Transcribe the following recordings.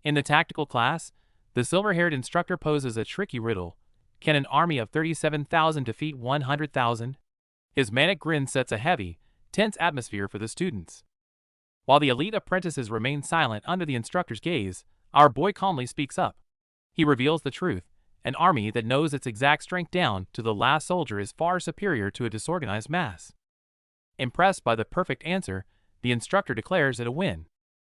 In the tactical class, the silver-haired instructor poses a tricky riddle. Can an army of 37,000 defeat 100,000? His manic grin sets a heavy, tense atmosphere for the students. While the elite apprentices remain silent under the instructor's gaze, our boy calmly speaks up. He reveals the truth. An army that knows its exact strength down to the last soldier is far superior to a disorganized mass. Impressed by the perfect answer, the instructor declares it a win.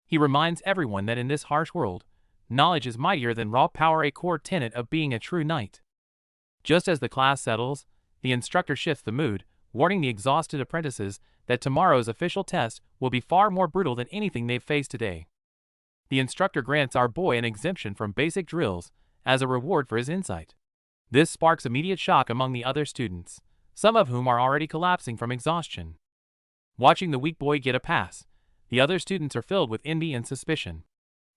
He reminds everyone that in this harsh world, knowledge is mightier than raw power, a core tenet of being a true knight. Just as the class settles, the instructor shifts the mood, warning the exhausted apprentices that tomorrow's official test will be far more brutal than anything they've faced today. The instructor grants our boy an exemption from basic drills as a reward for his insight. This sparks immediate shock among the other students, some of whom are already collapsing from exhaustion. Watching the weak boy get a pass, the other students are filled with envy and suspicion.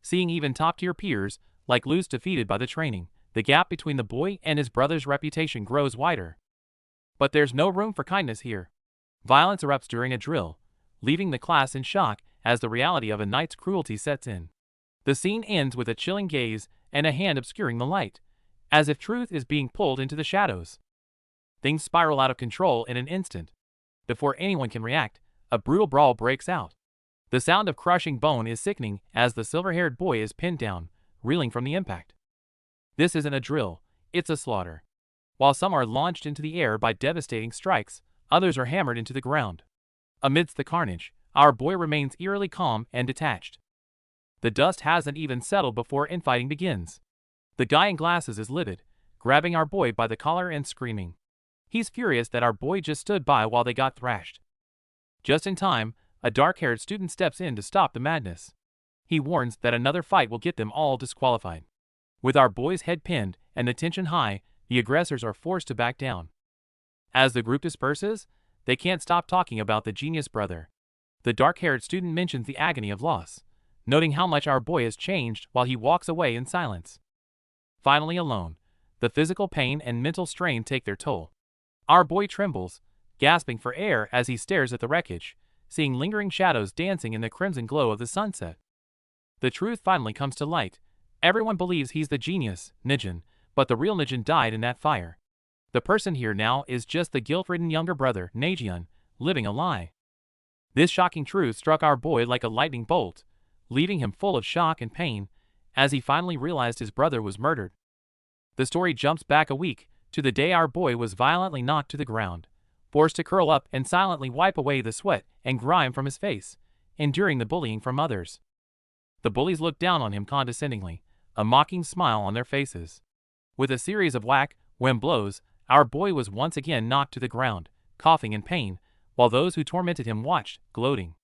Seeing even top-tier peers like Luz defeated by the training, the gap between the boy and his brother's reputation grows wider. But there's no room for kindness here. Violence erupts during a drill, leaving the class in shock as the reality of a knight's cruelty sets in. The scene ends with a chilling gaze and a hand obscuring the light, as if truth is being pulled into the shadows. Things spiral out of control in an instant. Before anyone can react, a brutal brawl breaks out. The sound of crushing bone is sickening as the silver-haired boy is pinned down, reeling from the impact. This isn't a drill, it's a slaughter. While some are launched into the air by devastating strikes, others are hammered into the ground. Amidst the carnage, our boy remains eerily calm and detached. The dust hasn't even settled before infighting begins. The guy in glasses is livid, grabbing our boy by the collar and screaming. He's furious that our boy just stood by while they got thrashed. Just in time, a dark-haired student steps in to stop the madness. He warns that another fight will get them all disqualified. With our boy's head pinned and the tension high, the aggressors are forced to back down. As the group disperses, they can't stop talking about the genius brother. The dark-haired student mentions the agony of loss, noting how much our boy has changed while he walks away in silence. Finally alone, the physical pain and mental strain take their toll. Our boy trembles, gasping for air as he stares at the wreckage, seeing lingering shadows dancing in the crimson glow of the sunset. The truth finally comes to light. Everyone believes he's the genius, Nijin, but the real Nijin died in that fire. The person here now is just the guilt-ridden younger brother, Najian, living a lie. This shocking truth struck our boy like a lightning bolt, leaving him full of shock and pain as he finally realized his brother was murdered. The story jumps back a week to the day our boy was violently knocked to the ground, forced to curl up and silently wipe away the sweat and grime from his face, enduring the bullying from others. The bullies looked down on him condescendingly, a mocking smile on their faces. With a series of whack-wham blows, our boy was once again knocked to the ground, coughing in pain, while those who tormented him watched, gloating.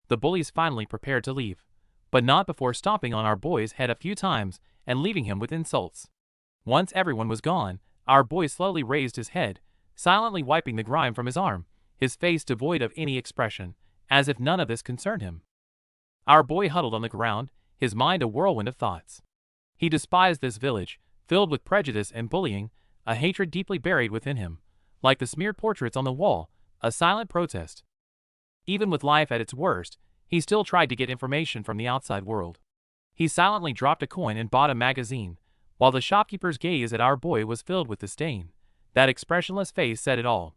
The bullies finally prepared to leave, but not before stomping on our boy's head a few times and leaving him with insults. Once everyone was gone, our boy slowly raised his head, silently wiping the grime from his arm, his face devoid of any expression, as if none of this concerned him. Our boy huddled on the ground, his mind a whirlwind of thoughts. He despised this village, filled with prejudice and bullying, a hatred deeply buried within him, like the smeared portraits on the wall, a silent protest. Even with life at its worst, he still tried to get information from the outside world. He silently dropped a coin and bought a magazine, while the shopkeeper's gaze at our boy was filled with disdain. That expressionless face said it all.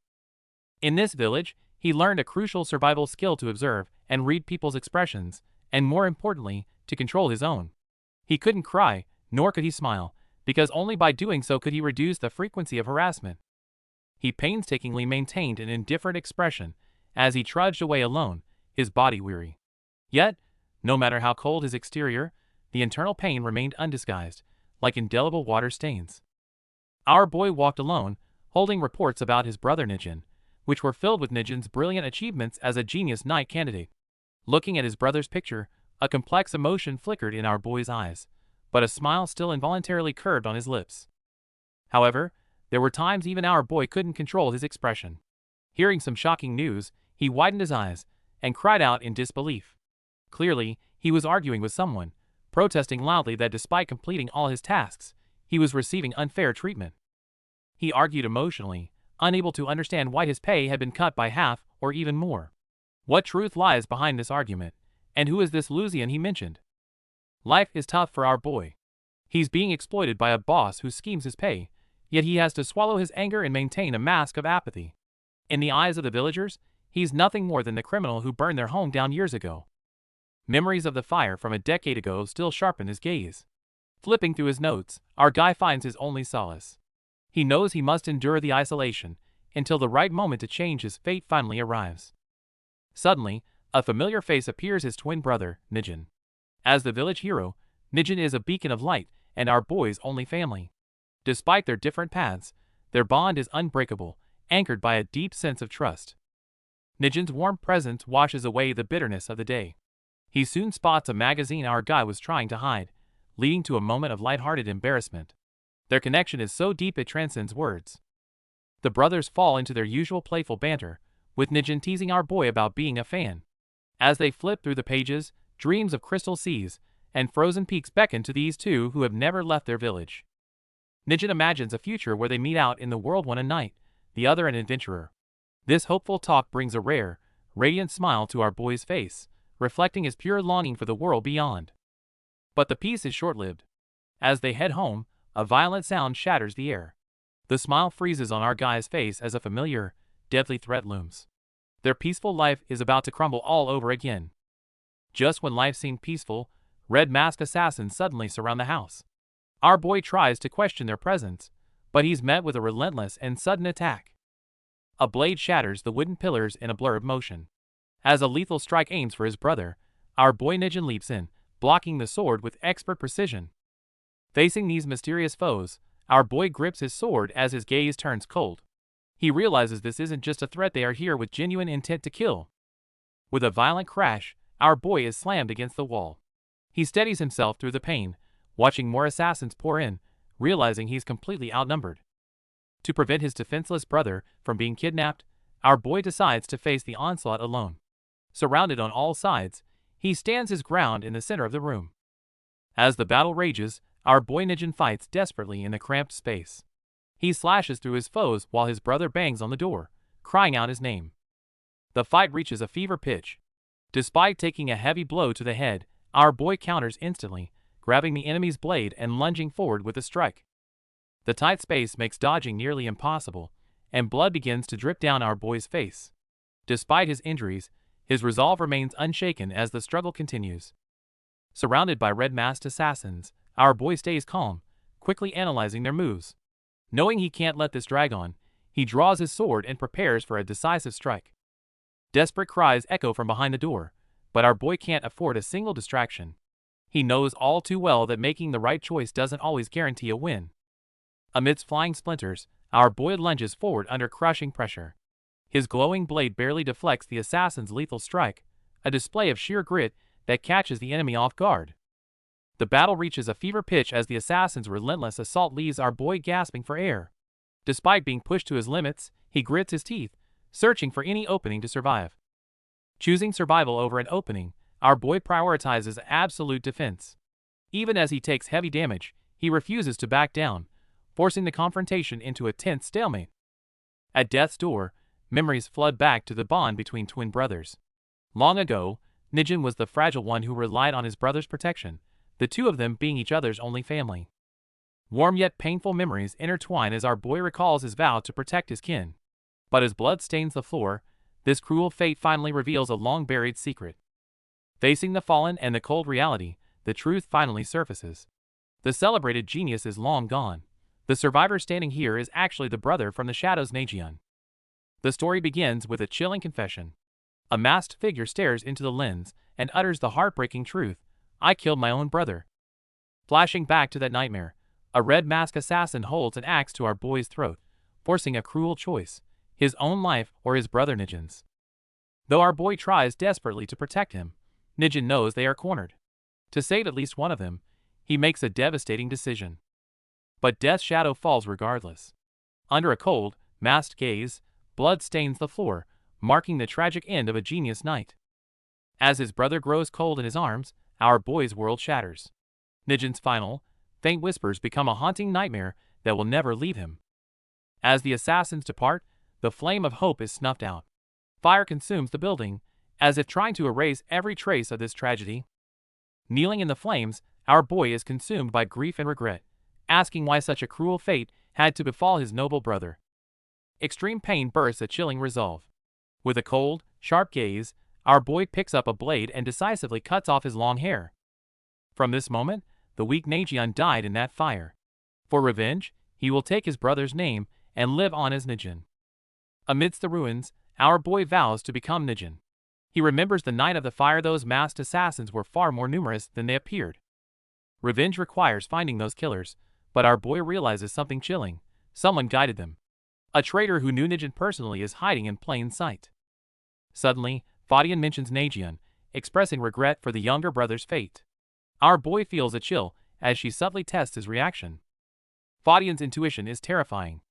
In this village, he learned a crucial survival skill to observe and read people's expressions, and more importantly, to control his own. He couldn't cry, nor could he smile, because only by doing so could he reduce the frequency of harassment. He painstakingly maintained an indifferent expression as he trudged away alone, his body weary. Yet, no matter how cold his exterior, the internal pain remained undisguised, like indelible water stains. Our boy walked alone, holding reports about his brother Nijin, which were filled with Nijin's brilliant achievements as a genius knight candidate. Looking at his brother's picture, a complex emotion flickered in our boy's eyes, but a smile still involuntarily curved on his lips. However, there were times even our boy couldn't control his expression. Hearing some shocking news, he widened his eyes and cried out in disbelief. Clearly, he was arguing with someone, protesting loudly that despite completing all his tasks, he was receiving unfair treatment. He argued emotionally, unable to understand why his pay had been cut by half or even more. What truth lies behind this argument, and who is this Lusian he mentioned? Life is tough for our boy. He's being exploited by a boss who schemes his pay, yet he has to swallow his anger and maintain a mask of apathy. In the eyes of the villagers, he's nothing more than the criminal who burned their home down years ago. Memories of the fire from a decade ago still sharpen his gaze. Flipping through his notes, our guy finds his only solace. He knows he must endure the isolation until the right moment to change his fate finally arrives. Suddenly, a familiar face appears, his twin brother, Nijin. As the village hero, Nijin is a beacon of light and our boy's only family. Despite their different paths, their bond is unbreakable, anchored by a deep sense of trust. Nijin's warm presence washes away the bitterness of the day. He soon spots a magazine our guy was trying to hide, leading to a moment of lighthearted embarrassment. Their connection is so deep it transcends words. The brothers fall into their usual playful banter, with Nijin teasing our boy about being a fan. As they flip through the pages, dreams of crystal seas and frozen peaks beckon to these two who have never left their village. Nijin imagines a future where they meet out in the world, one a knight, the other an adventurer. This hopeful talk brings a rare, radiant smile to our boy's face, reflecting his pure longing for the world beyond. But the peace is short-lived. As they head home, a violent sound shatters the air. The smile freezes on our guy's face as a familiar, deadly threat looms. Their peaceful life is about to crumble all over again. Just when life seemed peaceful, red masked assassins suddenly surround the house. Our boy tries to question their presence, but he's met with a relentless and sudden attack. A blade shatters the wooden pillars in a blur of motion. As a lethal strike aims for his brother, our boy Nijin leaps in, blocking the sword with expert precision. Facing these mysterious foes, our boy grips his sword as his gaze turns cold. He realizes this isn't just a threat, they are here with genuine intent to kill. With a violent crash, our boy is slammed against the wall. He steadies himself through the pain, watching more assassins pour in, realizing he's completely outnumbered. To prevent his defenseless brother from being kidnapped, our boy decides to face the onslaught alone. Surrounded on all sides, he stands his ground in the center of the room. As the battle rages, our boy Nijin fights desperately in the cramped space. He slashes through his foes while his brother bangs on the door, crying out his name. The fight reaches a fever pitch. Despite taking a heavy blow to the head, our boy counters instantly, grabbing the enemy's blade and lunging forward with a strike. The tight space makes dodging nearly impossible, and blood begins to drip down our boy's face. Despite his injuries, his resolve remains unshaken as the struggle continues. Surrounded by red-masked assassins, our boy stays calm, quickly analyzing their moves. Knowing he can't let this drag on, he draws his sword and prepares for a decisive strike. Desperate cries echo from behind the door, but our boy can't afford a single distraction. He knows all too well that making the right choice doesn't always guarantee a win. Amidst flying splinters, our boy lunges forward under crushing pressure. His glowing blade barely deflects the assassin's lethal strike, a display of sheer grit that catches the enemy off guard. The battle reaches a fever pitch as the assassin's relentless assault leaves our boy gasping for air. Despite being pushed to his limits, he grits his teeth, searching for any opening to survive. Choosing survival over an opening, our boy prioritizes absolute defense. Even as he takes heavy damage, he refuses to back down, forcing the confrontation into a tense stalemate. At death's door, memories flood back to the bond between twin brothers. Long ago, Nijin was the fragile one who relied on his brother's protection, the two of them being each other's only family. Warm yet painful memories intertwine as our boy recalls his vow to protect his kin. But as blood stains the floor, this cruel fate finally reveals a long-buried secret. Facing the fallen and the cold reality, the truth finally surfaces. The celebrated genius is long gone. The survivor standing here is actually the brother from the shadows, Najian. The story begins with a chilling confession. A masked figure stares into the lens and utters the heartbreaking truth: "I killed my own brother." Flashing back to that nightmare, a red-masked assassin holds an axe to our boy's throat, forcing a cruel choice: his own life or his brother Nijin's. Though our boy tries desperately to protect him, Nijin knows they are cornered. To save at least one of them, he makes a devastating decision. But death's shadow falls regardless. Under a cold, masked gaze, blood stains the floor, marking the tragic end of a genius knight. As his brother grows cold in his arms, our boy's world shatters. Nijin's final, faint whispers become a haunting nightmare that will never leave him. As the assassins depart, the flame of hope is snuffed out. Fire consumes the building, as if trying to erase every trace of this tragedy. Kneeling in the flames, our boy is consumed by grief and regret, asking why such a cruel fate had to befall his noble brother. Extreme pain bursts a chilling resolve. With a cold, sharp gaze, our boy picks up a blade and decisively cuts off his long hair. From this moment, the weak Nagion died in that fire. For revenge, he will take his brother's name and live on as Nijin. Amidst the ruins, our boy vows to become Nijin. He remembers the night of the fire. Those masked assassins were far more numerous than they appeared. Revenge requires finding those killers, but our boy realizes something chilling. Someone guided them. A traitor who knew Nijin personally is hiding in plain sight. Suddenly, Fadian mentions Nagion, expressing regret for the younger brother's fate. Our boy feels a chill as she subtly tests his reaction. Fadian's intuition is terrifying.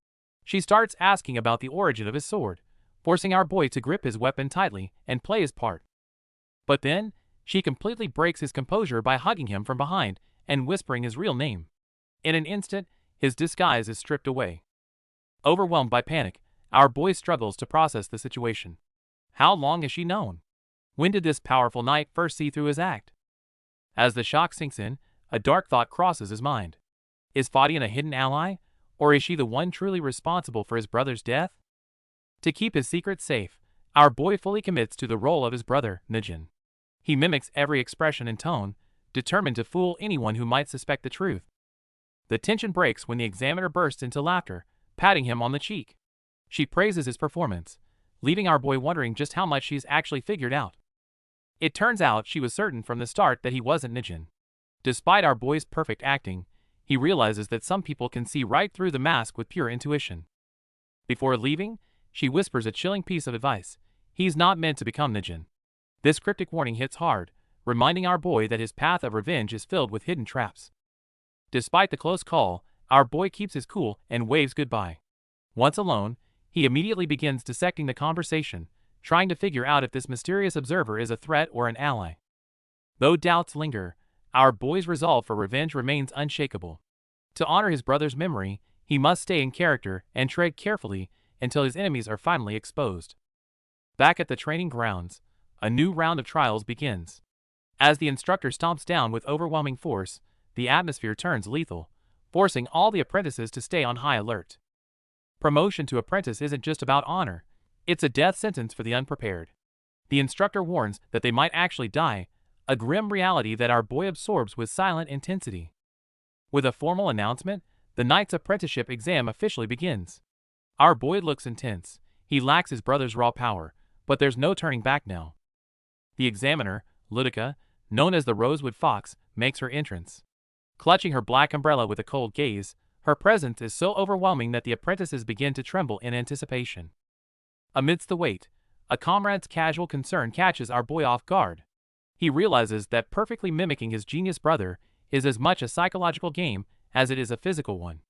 She starts asking about the origin of his sword, forcing our boy to grip his weapon tightly and play his part. But then, she completely breaks his composure by hugging him from behind and whispering his real name. In an instant, his disguise is stripped away. Overwhelmed by panic, our boy struggles to process the situation. How long has she known? When did this powerful knight first see through his act? As the shock sinks in, a dark thought crosses his mind. Is Fadian a hidden ally, or is she the one truly responsible for his brother's death? To keep his secret safe, our boy fully commits to the role of his brother, Nijin. He mimics every expression and tone, determined to fool anyone who might suspect the truth. The tension breaks when the examiner bursts into laughter, patting him on the cheek. She praises his performance, leaving our boy wondering just how much she's actually figured out. It turns out she was certain from the start that he wasn't Nijin. Despite our boy's perfect acting, he realizes that some people can see right through the mask with pure intuition. Before leaving, she whispers a chilling piece of advice. He's not meant to become Nijin. This cryptic warning hits hard, reminding our boy that his path of revenge is filled with hidden traps. Despite the close call, our boy keeps his cool and waves goodbye. Once alone, he immediately begins dissecting the conversation, trying to figure out if this mysterious observer is a threat or an ally. Though doubts linger, our boy's resolve for revenge remains unshakable. To honor his brother's memory, he must stay in character and tread carefully until his enemies are finally exposed. Back at the training grounds, a new round of trials begins. As the instructor stomps down with overwhelming force, the atmosphere turns lethal, forcing all the apprentices to stay on high alert. Promotion to apprentice isn't just about honor, it's a death sentence for the unprepared. The instructor warns that they might actually die, a grim reality that our boy absorbs with silent intensity. With a formal announcement, the knight's apprenticeship exam officially begins. Our boy looks intense. He lacks his brother's raw power, but there's no turning back now. The examiner, Ludica, known as the Rosewood Fox, makes her entrance. Clutching her black umbrella with a cold gaze, her presence is so overwhelming that the apprentices begin to tremble in anticipation. Amidst the wait, a comrade's casual concern catches our boy off guard. He realizes that perfectly mimicking his genius brother is as much a psychological game as it is a physical one.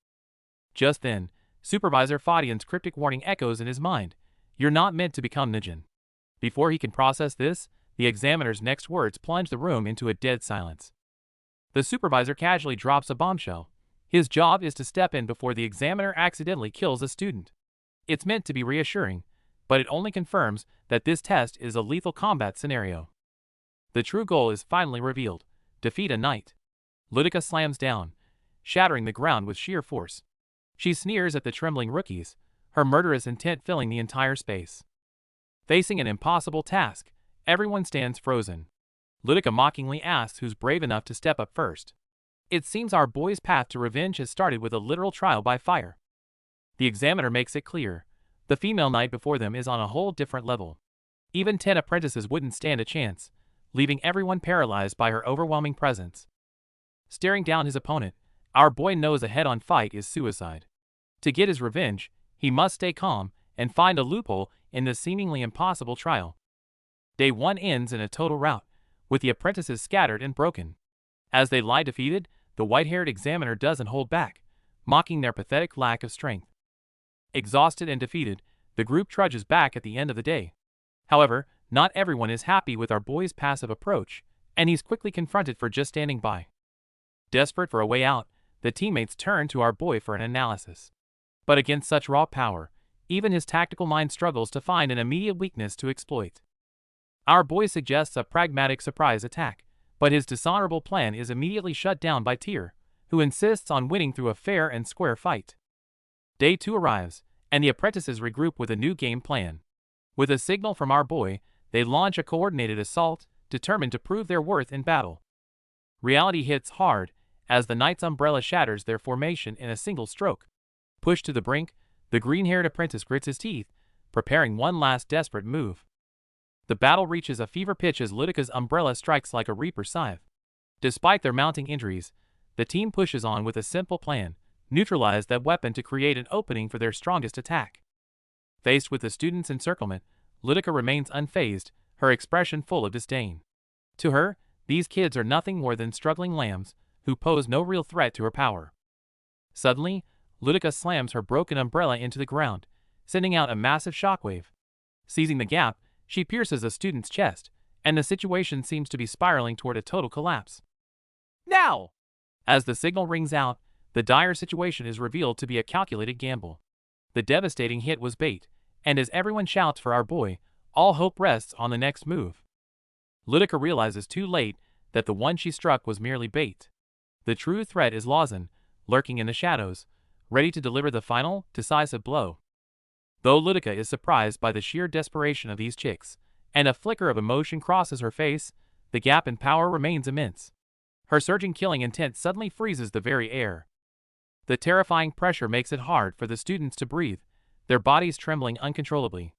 Just then, Supervisor Fadian's cryptic warning echoes in his mind. You're not meant to become Nijin. Before he can process this, the examiner's next words plunge the room into a dead silence. The supervisor casually drops a bombshell. His job is to step in before the examiner accidentally kills a student. It's meant to be reassuring, but it only confirms that this test is a lethal combat scenario. The true goal is finally revealed: defeat a knight. Ludica slams down, shattering the ground with sheer force. She sneers at the trembling rookies, her murderous intent filling the entire space. Facing an impossible task, everyone stands frozen. Ludica mockingly asks who's brave enough to step up first. It seems our boy's path to revenge has started with a literal trial by fire. The examiner makes it clear. The female knight before them is on a whole different level. Even 10 apprentices wouldn't stand a chance, leaving everyone paralyzed by her overwhelming presence. Staring down his opponent, our boy knows a head-on fight is suicide. To get his revenge, he must stay calm and find a loophole in this seemingly impossible trial. Day 1 ends in a total rout, with the apprentices scattered and broken. As they lie defeated, the white-haired examiner doesn't hold back, mocking their pathetic lack of strength. Exhausted and defeated, the group trudges back at the end of the day. However, not everyone is happy with our boy's passive approach, and he's quickly confronted for just standing by. Desperate for a way out, the teammates turn to our boy for an analysis. But against such raw power, even his tactical mind struggles to find an immediate weakness to exploit. Our boy suggests a pragmatic surprise attack, But his dishonorable plan is immediately shut down by Tyr, who insists on winning through a fair and square fight. Day 2 arrives, and the apprentices regroup with a new game plan. With a signal from our boy, they launch a coordinated assault, determined to prove their worth in battle. Reality hits hard, as the knight's umbrella shatters their formation in a single stroke. Pushed to the brink, the green-haired apprentice grits his teeth, preparing one last desperate move. The battle reaches a fever pitch as Lydica's umbrella strikes like a reaper's scythe. Despite their mounting injuries, the team pushes on with a simple plan: neutralize that weapon to create an opening for their strongest attack. Faced with the student's encirclement, Lydica remains unfazed, her expression full of disdain. To her, these kids are nothing more than struggling lambs, who pose no real threat to her power. Suddenly, Lydica slams her broken umbrella into the ground, sending out a massive shockwave. Seizing the gap, she pierces a student's chest, and the situation seems to be spiraling toward a total collapse. Now! As the signal rings out, the dire situation is revealed to be a calculated gamble. The devastating hit was bait, and as everyone shouts for our boy, all hope rests on the next move. Lydica realizes too late that the one she struck was merely bait. The true threat is Lawson, lurking in the shadows, ready to deliver the final, decisive blow. Though Lydica is surprised by the sheer desperation of these chicks, and a flicker of emotion crosses her face, the gap in power remains immense. Her surging killing intent suddenly freezes the very air. The terrifying pressure makes it hard for the students to breathe, their bodies trembling uncontrollably.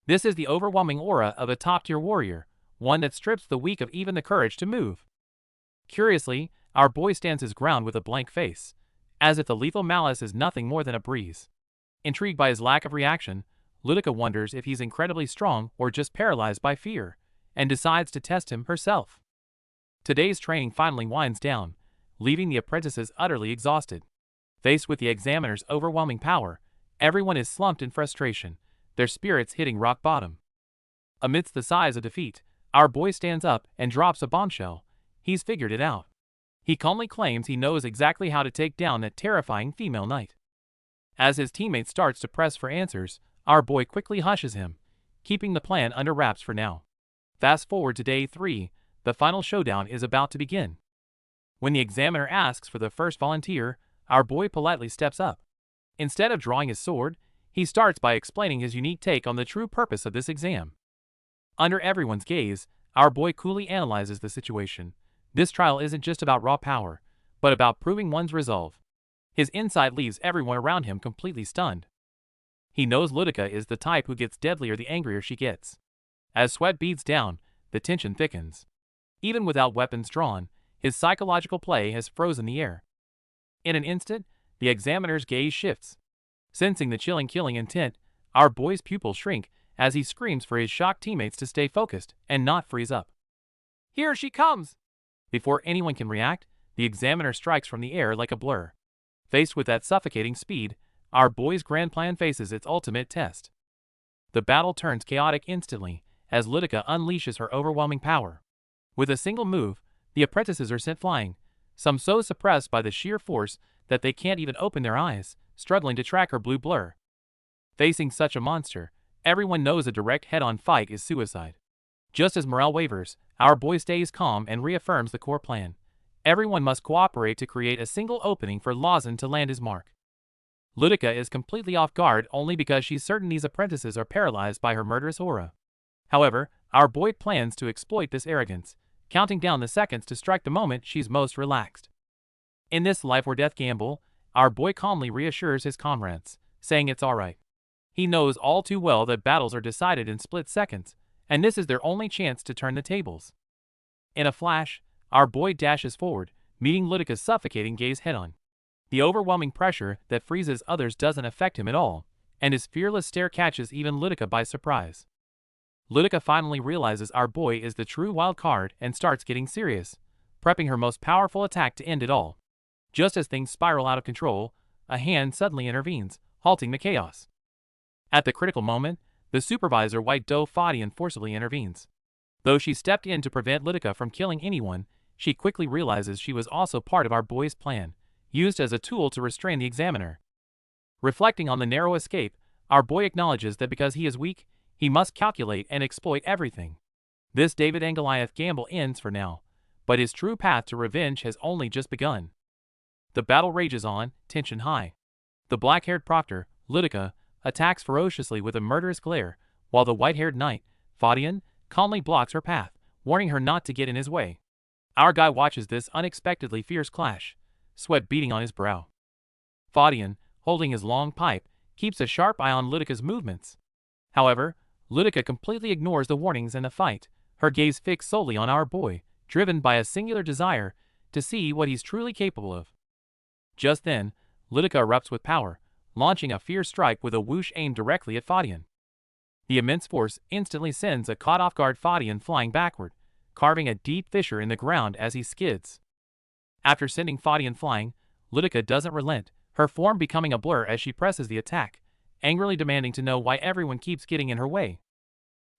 This is the overwhelming aura of a top-tier warrior, one that strips the weak of even the courage to move. Curiously, our boy stands his ground with a blank face, as if the lethal malice is nothing more than a breeze. Intrigued by his lack of reaction, Lydica wonders if he's incredibly strong or just paralyzed by fear, and decides to test him herself. Today's training finally winds down, leaving the apprentices utterly exhausted. Faced with the examiner's overwhelming power, everyone is slumped in frustration, their spirits hitting rock bottom. Amidst the sighs of defeat, our boy stands up and drops a bombshell. He's figured it out. He calmly claims he knows exactly how to take down that terrifying female knight. As his teammate starts to press for answers, our boy quickly hushes him, keeping the plan under wraps for now. Fast forward to day 3, the final showdown is about to begin. When the examiner asks for the first volunteer, our boy politely steps up. Instead of drawing his sword, he starts by explaining his unique take on the true purpose of this exam. Under everyone's gaze, our boy coolly analyzes the situation. This trial isn't just about raw power, but about proving one's resolve. His insight leaves everyone around him completely stunned. He knows Lydica is the type who gets deadlier the angrier she gets. As sweat beads down, the tension thickens. Even without weapons drawn, his psychological play has frozen the air. In an instant, the examiner's gaze shifts. Sensing the chilling killing intent, our boy's pupils shrink as he screams for his shocked teammates to stay focused and not freeze up. Here she comes! Before anyone can react, the examiner strikes from the air like a blur. Faced with that suffocating speed, our boy's grand plan faces its ultimate test. The battle turns chaotic instantly as Lydica unleashes her overwhelming power. With a single move, the apprentices are sent flying, some so suppressed by the sheer force that they can't even open their eyes, struggling to track her blue blur. Facing such a monster, everyone knows a direct head-on fight is suicide. Just as morale wavers, our boy stays calm and reaffirms the core plan. Everyone must cooperate to create a single opening for Lawson to land his mark. Lydica is completely off guard only because she's certain these apprentices are paralyzed by her murderous aura. However, our boy plans to exploit this arrogance, counting down the seconds to strike the moment she's most relaxed. In this life-or-death gamble, our boy calmly reassures his comrades, saying it's alright. He knows all too well that battles are decided in split seconds, and this is their only chance to turn the tables. In a flash, our boy dashes forward, meeting Lydica's suffocating gaze head-on. The overwhelming pressure that freezes others doesn't affect him at all, and his fearless stare catches even Lydica by surprise. Lydica finally realizes our boy is the true wild card and starts getting serious, prepping her most powerful attack to end it all. Just as things spiral out of control, a hand suddenly intervenes, halting the chaos. At the critical moment, the supervisor White Doe Fadian forcibly intervenes. Though she stepped in to prevent Lydica from killing anyone, she quickly realizes she was also part of our boy's plan, used as a tool to restrain the examiner. Reflecting on the narrow escape, our boy acknowledges that because he is weak, he must calculate and exploit everything. This David and Goliath gamble ends for now, but his true path to revenge has only just begun. The battle rages on, tension high. The black-haired proctor, Ludica, attacks ferociously with a murderous glare, while the white-haired knight, Fadian, calmly blocks her path, warning her not to get in his way. Our guy watches this unexpectedly fierce clash, sweat beading on his brow. Fadian, holding his long pipe, keeps a sharp eye on Ludica's movements. However, Ludica completely ignores the warnings and the fight, her gaze fixed solely on our boy, driven by a singular desire to see what he's truly capable of. Just then, Ludica erupts with power, launching a fierce strike with a whoosh aimed directly at Fadian. The immense force instantly sends a caught-off-guard Fadian flying backward, carving a deep fissure in the ground as he skids. After sending Fadian flying, Ludica doesn't relent, her form becoming a blur as she presses the attack, angrily demanding to know why everyone keeps getting in her way.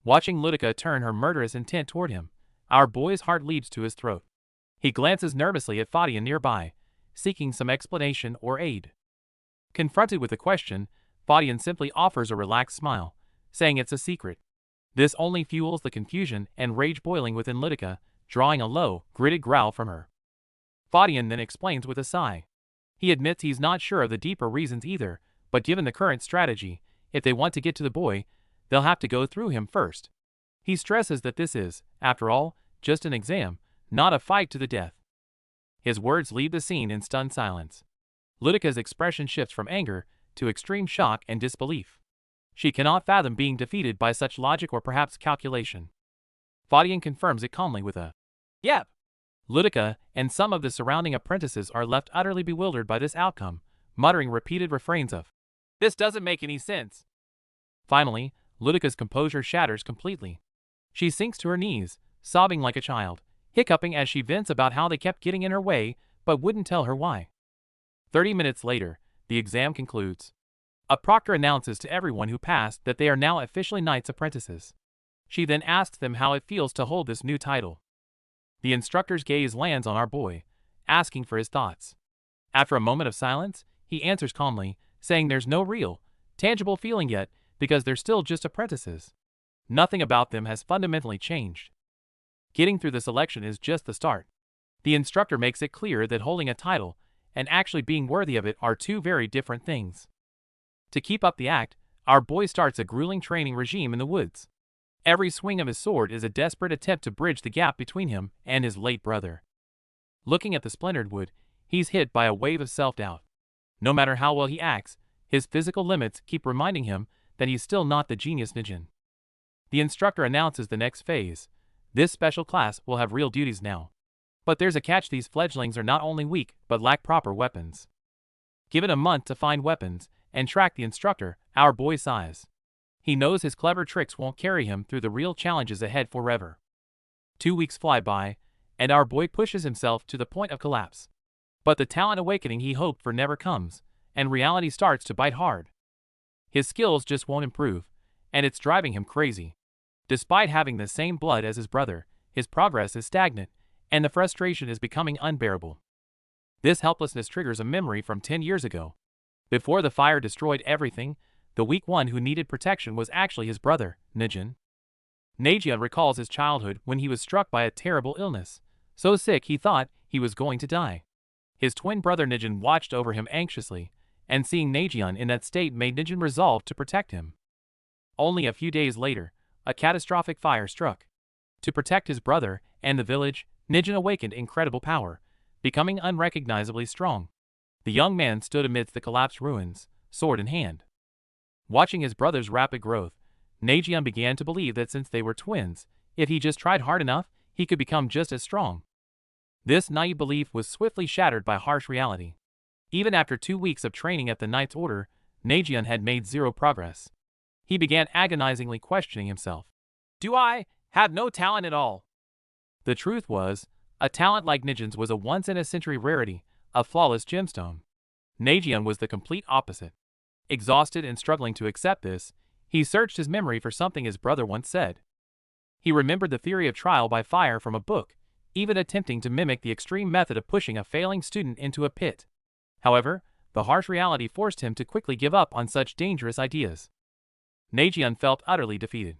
Watching Ludica turn her murderous intent toward him, our boy's heart leaps to his throat. He glances nervously at Fadian nearby, seeking some explanation or aid. Confronted with the question, Fadian simply offers a relaxed smile, saying it's a secret. This only fuels the confusion and rage boiling within Ludica, drawing a low, gritted growl from her. Fadian then explains with a sigh. He admits he's not sure of the deeper reasons either, but given the current strategy, if they want to get to the boy, they'll have to go through him first. He stresses that this is, after all, just an exam, not a fight to the death. His words leave the scene in stunned silence. Ludica's expression shifts from anger to extreme shock and disbelief. She cannot fathom being defeated by such logic or perhaps calculation. Fadian confirms it calmly with a "Yep." Ludica and some of the surrounding apprentices are left utterly bewildered by this outcome, muttering repeated refrains of, "This doesn't make any sense." Finally, Ludica's composure shatters completely. She sinks to her knees, sobbing like a child, hiccuping as she vents about how they kept getting in her way, but wouldn't tell her why. 30 minutes later, the exam concludes. A proctor announces to everyone who passed that they are now officially knights apprentices. She then asks them how it feels to hold this new title. The instructor's gaze lands on our boy, asking for his thoughts. After a moment of silence, he answers calmly, saying there's no real, tangible feeling yet because they're still just apprentices. Nothing about them has fundamentally changed. Getting through the selection is just the start. The instructor makes it clear that holding a title and actually being worthy of it are two very different things. To keep up the act, our boy starts a grueling training regime in the woods. Every swing of his sword is a desperate attempt to bridge the gap between him and his late brother. Looking at the splintered wood, he's hit by a wave of self-doubt. No matter how well he acts, his physical limits keep reminding him that he's still not the genius ninja. The instructor announces the next phase. This special class will have real duties now. But there's a catch: these fledglings are not only weak, but lack proper weapons. Given a month to find weapons and track the instructor, our boy sighs. He knows his clever tricks won't carry him through the real challenges ahead forever. 2 weeks fly by, and our boy pushes himself to the point of collapse. But the talent awakening he hoped for never comes, and reality starts to bite hard. His skills just won't improve, and it's driving him crazy. Despite having the same blood as his brother, his progress is stagnant, and the frustration is becoming unbearable. This helplessness triggers a memory from 10 years ago. Before the fire destroyed everything, the weak one who needed protection was actually his brother, Nijin. Najian recalls his childhood when he was struck by a terrible illness, so sick he thought he was going to die. His twin brother Nijin watched over him anxiously, and seeing Najian in that state made Nijin resolve to protect him. Only a few days later, a catastrophic fire struck. To protect his brother and the village, Nijin awakened incredible power, becoming unrecognizably strong. The young man stood amidst the collapsed ruins, sword in hand. Watching his brother's rapid growth, Najian began to believe that since they were twins, if he just tried hard enough, he could become just as strong. This naive belief was swiftly shattered by harsh reality. Even after 2 weeks of training at the Knight's Order, Najian had made zero progress. He began agonizingly questioning himself. Do I have no talent at all? The truth was, a talent like Nijin's was a once-in-a-century rarity, a flawless gemstone. Najian was the complete opposite. Exhausted and struggling to accept this, he searched his memory for something his brother once said. He remembered the theory of trial by fire from a book, even attempting to mimic the extreme method of pushing a failing student into a pit. However, the harsh reality forced him to quickly give up on such dangerous ideas. Najian felt utterly defeated.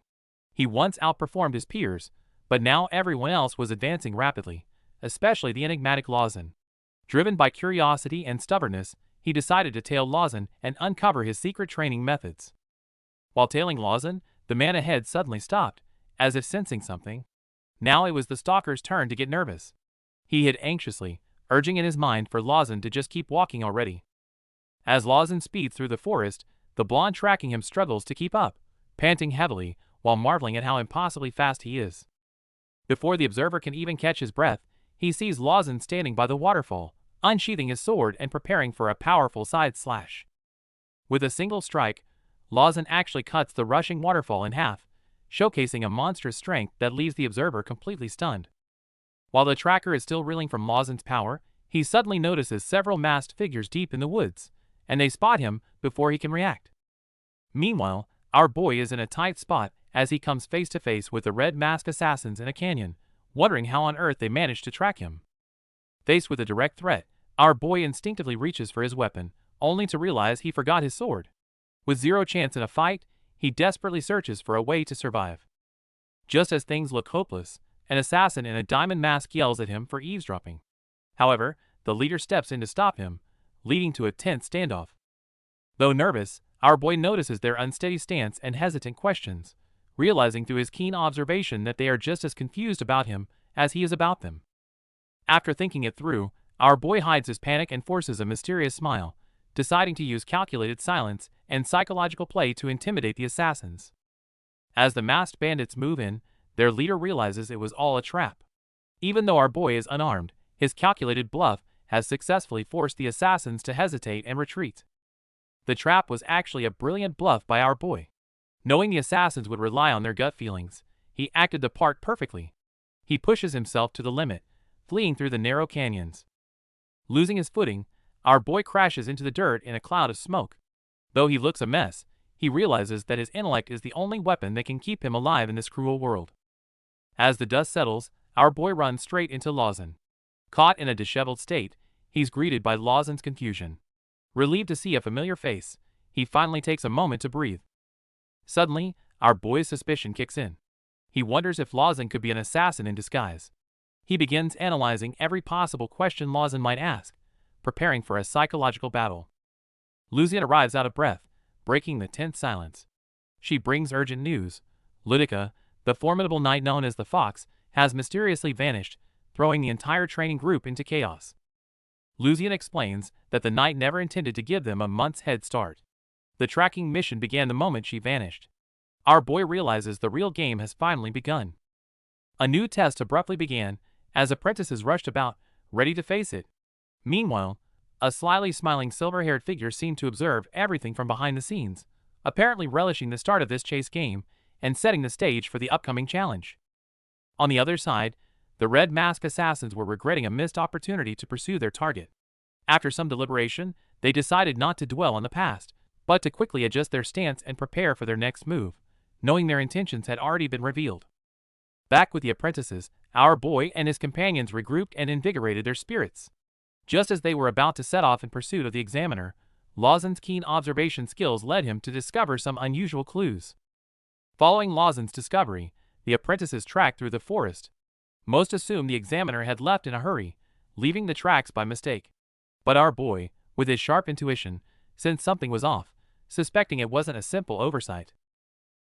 He once outperformed his peers, but now everyone else was advancing rapidly, especially the enigmatic Lawson. Driven by curiosity and stubbornness, he decided to tail Lawson and uncover his secret training methods. While tailing Lawson, the man ahead suddenly stopped, as if sensing something. Now it was the stalker's turn to get nervous. He hid anxiously, urging in his mind for Lawson to just keep walking already. As Lawson speeds through the forest, the blonde tracking him struggles to keep up, panting heavily while marveling at how impossibly fast he is. Before the observer can even catch his breath, he sees Lawson standing by the waterfall, unsheathing his sword and preparing for a powerful side slash. With a single strike, Lawson actually cuts the rushing waterfall in half, showcasing a monstrous strength that leaves the observer completely stunned. While the tracker is still reeling from Lawson's power, he suddenly notices several masked figures deep in the woods, and they spot him before he can react. Meanwhile, our boy is in a tight spot as he comes face to face with the red masked assassins in a canyon, wondering how on earth they managed to track him. Faced with a direct threat, our boy instinctively reaches for his weapon, only to realize he forgot his sword. With zero chance in a fight, he desperately searches for a way to survive. Just as things look hopeless, an assassin in a diamond mask yells at him for eavesdropping. However, the leader steps in to stop him, leading to a tense standoff. Though nervous, our boy notices their unsteady stance and hesitant questions, realizing through his keen observation that they are just as confused about him as he is about them. After thinking it through, our boy hides his panic and forces a mysterious smile, deciding to use calculated silence and psychological play to intimidate the assassins. As the masked bandits move in, their leader realizes it was all a trap. Even though our boy is unarmed, his calculated bluff has successfully forced the assassins to hesitate and retreat. The trap was actually a brilliant bluff by our boy. Knowing the assassins would rely on their gut feelings, he acted the part perfectly. He pushes himself to the limit, fleeing through the narrow canyons. Losing his footing, our boy crashes into the dirt in a cloud of smoke. Though he looks a mess, he realizes that his intellect is the only weapon that can keep him alive in this cruel world. As the dust settles, our boy runs straight into Lawson. Caught in a disheveled state, he's greeted by Lawson's confusion. Relieved to see a familiar face, he finally takes a moment to breathe. Suddenly, our boy's suspicion kicks in. He wonders if Lawson could be an assassin in disguise. He begins analyzing every possible question Lawson might ask, preparing for a psychological battle. Lucian arrives out of breath, breaking the tense silence. She brings urgent news. Ludica, the formidable knight known as the Fox, has mysteriously vanished, throwing the entire training group into chaos. Lucian explains that the knight never intended to give them a month's head start. The tracking mission began the moment she vanished. Our boy realizes the real game has finally begun. A new test abruptly began, as apprentices rushed about, ready to face it. Meanwhile, a slyly smiling silver-haired figure seemed to observe everything from behind the scenes, apparently relishing the start of this chase game and setting the stage for the upcoming challenge. On the other side, the red mask assassins were regretting a missed opportunity to pursue their target. After some deliberation, they decided not to dwell on the past, but to quickly adjust their stance and prepare for their next move, knowing their intentions had already been revealed. Back with the apprentices, our boy and his companions regrouped and invigorated their spirits. Just as they were about to set off in pursuit of the examiner, Lawson's keen observation skills led him to discover some unusual clues. Following Lawson's discovery, the apprentices tracked through the forest. Most assumed the examiner had left in a hurry, leaving the tracks by mistake. But our boy, with his sharp intuition, sensed something was off, suspecting it wasn't a simple oversight.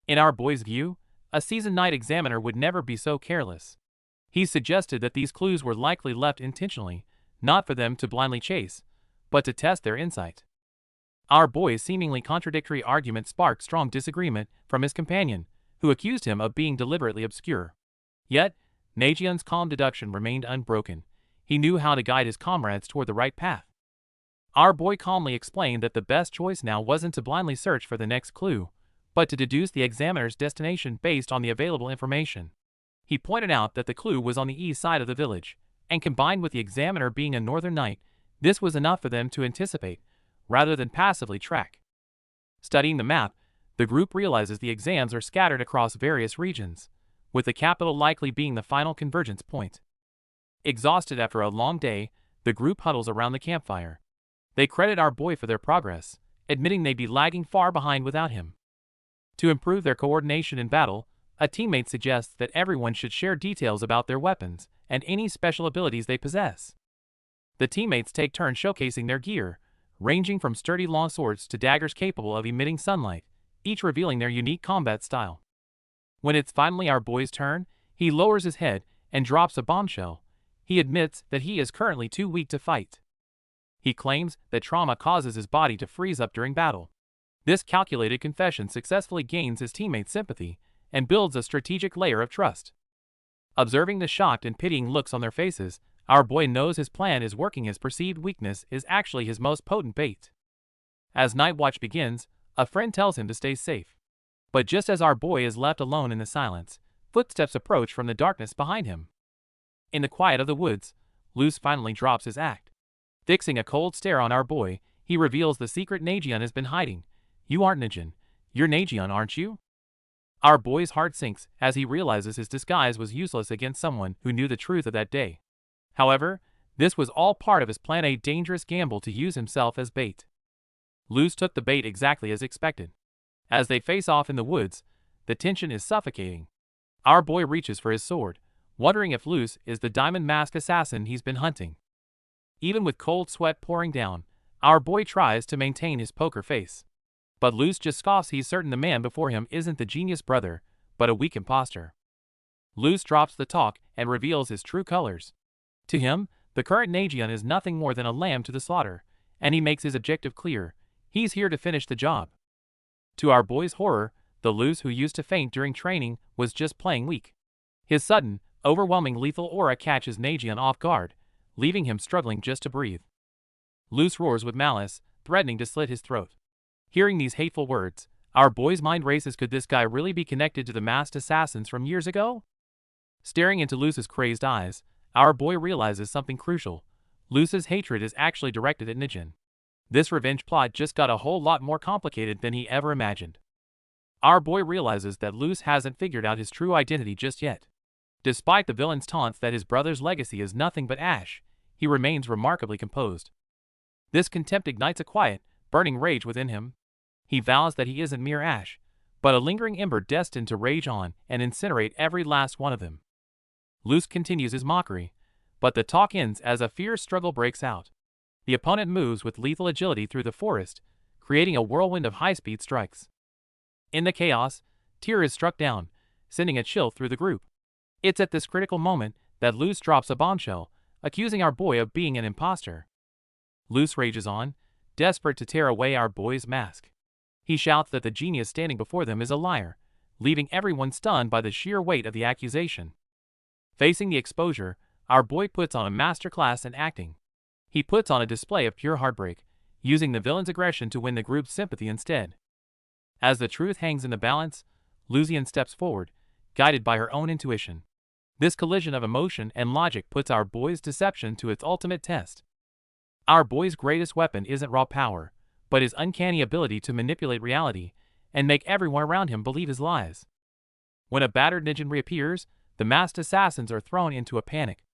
In our boy's view, a seasoned night examiner would never be so careless. He suggested that these clues were likely left intentionally, not for them to blindly chase, but to test their insight. Our boy's seemingly contradictory argument sparked strong disagreement from his companion, who accused him of being deliberately obscure. Yet, Najian's calm deduction remained unbroken. He knew how to guide his comrades toward the right path. Our boy calmly explained that the best choice now wasn't to blindly search for the next clue, but to deduce the examiner's destination based on the available information. He pointed out that the clue was on the east side of the village, and combined with the examiner being a northern knight, this was enough for them to anticipate, rather than passively track. Studying the map, the group realizes the exams are scattered across various regions, with the capital likely being the final convergence point. Exhausted after a long day, the group huddles around the campfire. They credit our boy for their progress, admitting they'd be lagging far behind without him. To improve their coordination in battle, A teammate suggests that everyone should share details about their weapons and any special abilities they possess. The teammates take turns showcasing their gear, ranging from sturdy long swords to daggers capable of emitting sunlight, each revealing their unique combat style. When it's finally our boy's turn, he lowers his head and drops a bombshell. He admits that he is currently too weak to fight. He claims that trauma causes his body to freeze up during battle. This calculated confession successfully gains his teammates' sympathy and builds a strategic layer of trust. Observing the shocked and pitying looks on their faces, our boy knows his plan is working. His perceived weakness is actually his most potent bait. As night watch begins, a friend tells him to stay safe. But just as our boy is left alone in the silence, footsteps approach from the darkness behind him. In the quiet of the woods, Luz finally drops his act. Fixing a cold stare on our boy, he reveals the secret Nagion has been hiding. "You aren't Nagion. You're Nagion, aren't you?" Our boy's heart sinks as he realizes his disguise was useless against someone who knew the truth of that day. However, this was all part of his plan, a dangerous gamble to use himself as bait. Luz took the bait exactly as expected. As they face off in the woods, the tension is suffocating. Our boy reaches for his sword, wondering if Luz is the diamond mask assassin he's been hunting. Even with cold sweat pouring down, our boy tries to maintain his poker face. But Luz just scoffs. He's certain the man before him isn't the genius brother, but a weak imposter. Luz drops the talk and reveals his true colors. To him, the current Nagion is nothing more than a lamb to the slaughter, and he makes his objective clear. He's here to finish the job. To our boy's horror, the Luz who used to faint during training was just playing weak. His sudden, overwhelming lethal aura catches Nagion off guard, leaving him struggling just to breathe. Luz roars with malice, threatening to slit his throat. Hearing these hateful words, our boy's mind races. Could this guy really be connected to the masked assassins from years ago? Staring into Luz's crazed eyes, our boy realizes something crucial. Luz's hatred is actually directed at Nagion. This revenge plot just got a whole lot more complicated than he ever imagined. Our boy realizes that Luz hasn't figured out his true identity just yet. Despite the villain's taunts that his brother's legacy is nothing but ash, he remains remarkably composed. This contempt ignites a quiet, burning rage within him. He vows that he isn't mere ash, but a lingering ember destined to rage on and incinerate every last one of them. Luz continues his mockery, but the talk ends as a fierce struggle breaks out. The opponent moves with lethal agility through the forest, creating a whirlwind of high-speed strikes. In the chaos, Tyr is struck down, sending a chill through the group. It's at this critical moment that Luz drops a bombshell, accusing our boy of being an imposter. Luz rages on, desperate to tear away our boy's mask. He shouts that the genius standing before them is a liar, leaving everyone stunned by the sheer weight of the accusation. Facing the exposure, our boy puts on a masterclass in acting. He puts on a display of pure heartbreak, using the villain's aggression to win the group's sympathy instead. As the truth hangs in the balance, Luzian steps forward, guided by her own intuition. This collision of emotion and logic puts our boy's deception to its ultimate test. Our boy's greatest weapon isn't raw power, but his uncanny ability to manipulate reality and make everyone around him believe his lies. When a battered Nagion reappears, the masked assassins are thrown into a panic.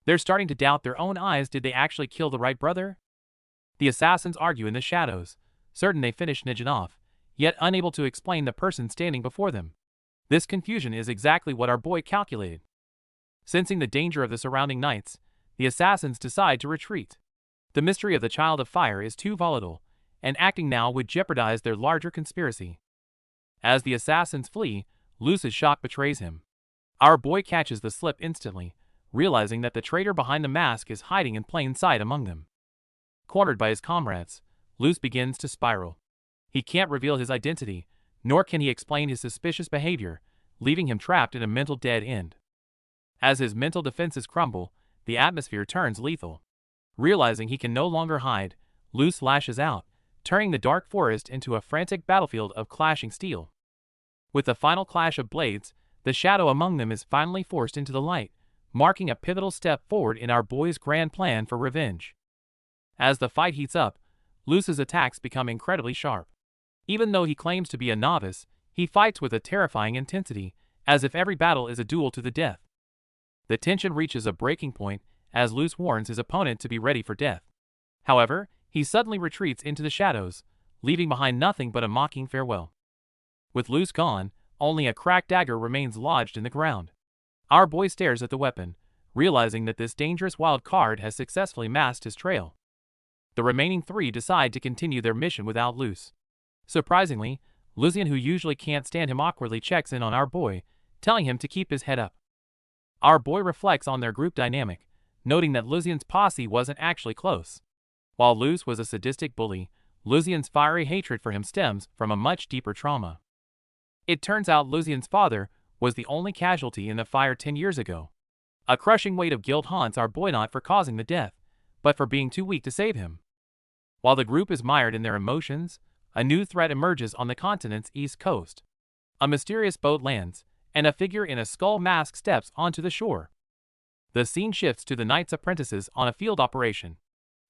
They're starting to doubt their own eyes. Did they actually kill the right brother? The assassins argue in the shadows, certain they finished Nagion off, yet unable to explain the person standing before them. This confusion is exactly what our boy calculated. Sensing the danger of the surrounding knights, the assassins decide to retreat. The mystery of the Child of Fire is too volatile, and acting now would jeopardize their larger conspiracy. As the assassins flee, Luz's shock betrays him. Our boy catches the slip instantly, realizing that the traitor behind the mask is hiding in plain sight among them. Cornered by his comrades, Luz begins to spiral. He can't reveal his identity, nor can he explain his suspicious behavior, leaving him trapped in a mental dead end. As his mental defenses crumble, the atmosphere turns lethal. Realizing he can no longer hide, Luz lashes out, turning the dark forest into a frantic battlefield of clashing steel. With the final clash of blades, the shadow among them is finally forced into the light, marking a pivotal step forward in our boy's grand plan for revenge. As the fight heats up, Luz's attacks become incredibly sharp. Even though he claims to be a novice, he fights with a terrifying intensity, as if every battle is a duel to the death. The tension reaches a breaking point as Luz warns his opponent to be ready for death. However, he suddenly retreats into the shadows, leaving behind nothing but a mocking farewell. With Luz gone, only a cracked dagger remains lodged in the ground. Our boy stares at the weapon, realizing that this dangerous wild card has successfully masked his trail. The remaining 3 decide to continue their mission without Luz. Surprisingly, Lucian, who usually can't stand him, awkwardly checks in on our boy, telling him to keep his head up. Our boy reflects on their group dynamic, noting that Lucian's posse wasn't actually close. While Luz was a sadistic bully, Lucian's fiery hatred for him stems from a much deeper trauma. It turns out Lucian's father was the only casualty in the fire 10 years ago. A crushing weight of guilt haunts our boy, not for causing the death, but for being too weak to save him. While the group is mired in their emotions, a new threat emerges on the continent's east coast. A mysterious boat lands, and a figure in a skull mask steps onto the shore. The scene shifts to the Knights Apprentices on a field operation.